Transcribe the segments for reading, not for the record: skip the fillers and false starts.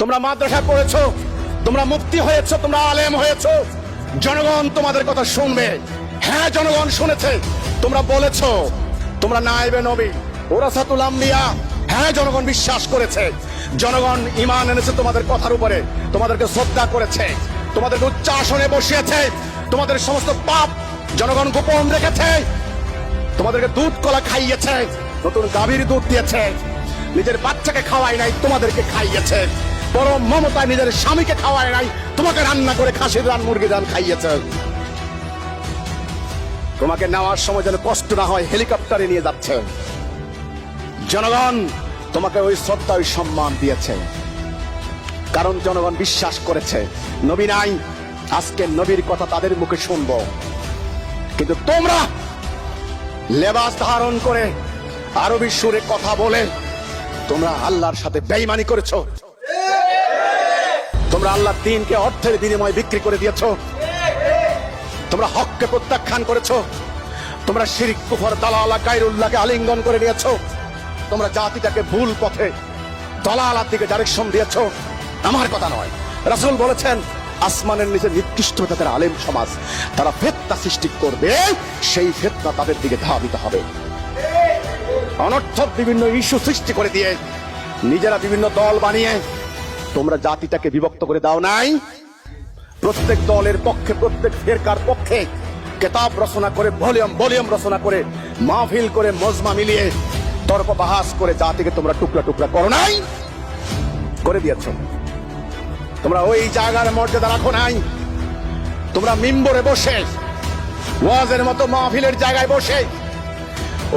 তোমরা মাদ্রাসায় পড়েছো, তোমরা মুফতি হয়েছো, তোমরা আলেম হয়েছো, জনগণ তোমাদের কথা শুনবে। হ্যাঁ, জনগণ শুনেছে। তোমরা বলেছো তোমরা নায়েবে নবী, ওরাসাতুল আম্বিয়া। হ্যাঁ, জনগণ বিশ্বাস করেছে, জনগণ ঈমান এনেছে তোমাদের কথার উপরে, তোমাদেরকে শ্রদ্ধা করেছে, তোমাদেরকে উচ্চ আসনে বসিয়েছে, তোমাদের সমস্ত পাপ জনগণ গোপন রেখেছে, তোমাদেরকে দুধ কলা খাইয়েছে, নতুন গাভীর দুধ দিয়েছে, নিজের বাচ্চাকে খাওয়ায় নাই, তোমাদেরকে খাইয়েছে, পরম মমতায় নিজের স্বামীকে খাওয়ায় নাই, তোমাকে রান্না করে খাসির রান মুরগি রান খাইয়েছে। তোমাকে নেওয়ার সময় যেন কষ্ট না হয় হেলিকপ্টারে নিয়ে যাচ্ছে। জনগণ তোমাকে ওই শ্রদ্ধা ওই সম্মান দিয়েছে, কারণ জনগণ বিশ্বাস করেছে নবী নাই, আজকে নবীর কথা তাদের মুখে শুনবো। কিন্তু তোমরা লেবাস ধারণ করে আরবি সুরে কথা বলে তোমরা আল্লাহর সাথে বেঈমানি করেছো। তোমরা আল্লাহর দ্বীনকে অর্থের বিনিময়ে বিক্রি করে দিয়েছো। তোমরা হককে প্রত্যাখ্যান করেছো। তোমরা শিরক কুফর দালালা গায়রুল্লাহকে আলিঙ্গন করে নিয়েছো। তোমরা জাতিটাকে ভুল পথে দালালার দিকে ডাইরেকশন দিয়েছো। আমার কথা নয়, রাসূল বলেছেন আসমানের নিচে নিকৃষ্ট তাদের আলেম সমাজ, তারা ফিতনা সৃষ্টি করবে, সেই ফিতনা তাদের দিকে ধাবিত হবে। অনর্থক বিভিন্ন ইস্যু সৃষ্টি করে দিয়ে নিজেরা বিভিন্ন দল বানিয়ে তোমরা জাতিটাকে বিভক্ত করে দাও নাই। প্রত্যেক দলের পক্ষে, প্রত্যেক ফিরকার পক্ষে কিতাব রচনা করে, ভলিউম রচনা করে, মাহফিল করে, মজমা মিলিয়ে তর্ক বাহাস করে জাতিকে তোমরা টুকরা টুকরা করো নাই, করে দিয়েছ। তোমরা ওই জায়গার মর্যাদা রাখো নাই। তোমরা মিম্বরে বসে ওয়াজের মতো মাহফিলের জায়গায় বসে,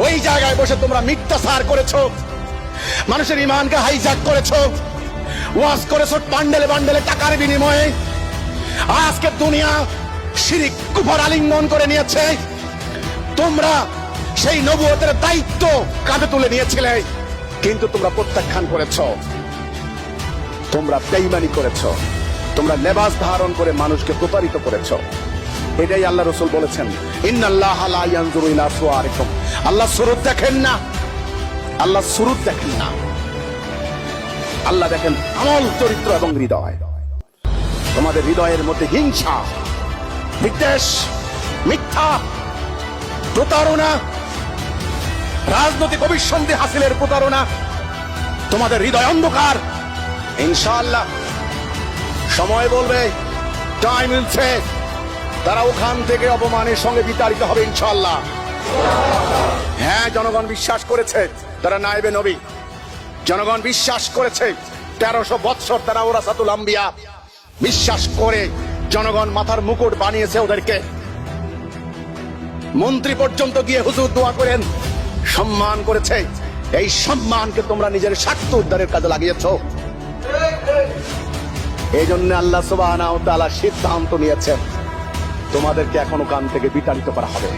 ওই জায়গায় বসে তোমরা মিথ্যাচার করেছো, মানুষের ঈমানকে হাইজ্যাক করেছো, ওয়াজ করেছো বান্ডেলে বান্ডেলে টাকার বিনিময়ে। আজকে দুনিয়া শিরক কুফর আলিঙ্গন করে নিয়েছে। তোমরা সেই নবুয়তের দায়িত্ব কাঁধে তুলে নিয়েছিলে, কিন্তু তোমরা প্রত্যাখ্যান করেছো, তোমরা বেঈমানি করেছো, তোমরা লেবাস ধারণ করে মানুষকে প্রতারিত করেছো। এটাই আল্লাহ রাসূল বলেছেন, ইন্নাল্লাহা লা ইয়ানজুরু ইলা সুওয়ারিকুম। আল্লাহ সুরত দেখেন না, আল্লাহ সুরত দেখেন না, আল্লাহ দেখেন আমল, চরিত্র এবং হৃদয়। তোমাদের হৃদয়ের মধ্যে হিংসা, বিদ্বেষ, মিথ্যা, প্রতারণা, রাজনৈতিক অভিসন্ধি হাসিলের প্রতারণা, তোমাদের হৃদয় অন্ধকার। ইনশাআল্লাহ সময় বলবে, টাইম মিলছে, তারা ওখান থেকে অপমানের সঙ্গে বিতাড়িত হবে ইনশাআল্লাহ। হ্যাঁ, জনগণ বিশ্বাস করেছে তারা নায়েবে নবী, জনগণ বিশ্বাস করেছে 1300 বৎসর তারা ওরাসাতুল আম্বিয়া। বিশ্বাস করে জনগণ মাথার মুকুট বানিয়েছে ওদেরকে, মন্ত্রী পর্যন্ত গিয়ে হুজুর দোয়া করেন, সম্মান করেছে। এই সম্মানকে তোমরা নিজের স্বার্থ উদ্ধারের কাজে লাগিয়েছো। এই জন্য আল্লাহ সুবহানাহু ওয়া তাআলা সিদ্ধান্ত নিয়েছেন তোমাদেরকে এখন ওখান থেকে বিতাড়িত করা হবে।